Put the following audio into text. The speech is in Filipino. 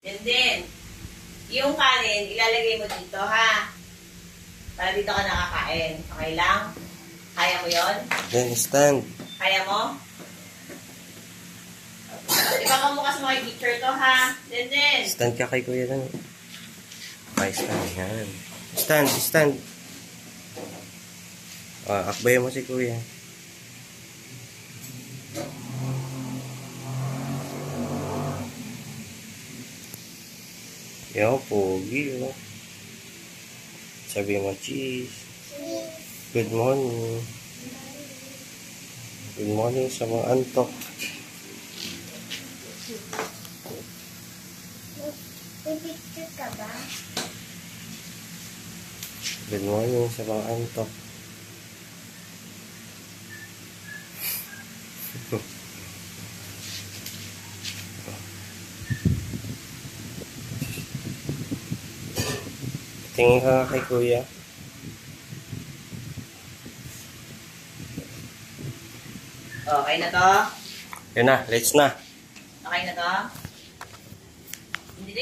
Yan din. Yung kanin, ilalagay mo dito, ha? Para dito ka nakakain. Okay lang? Kaya mo yon? Then, stand. Kaya mo? Ipakamukas mo kay teacher to, ha? Din. Stand ka kay kuya lang. Okay, stand. Yan. Stand, stand. Akbay mo si kuya. Yo, pogi, oh. Sabi mo, cheese. Good morning. Good morning sa mga antok. Pipicture ka ba? Good morning sa mga antok. Tingin ka nga kay kuya. Okay na to? Yun na, let's na. Okay na to?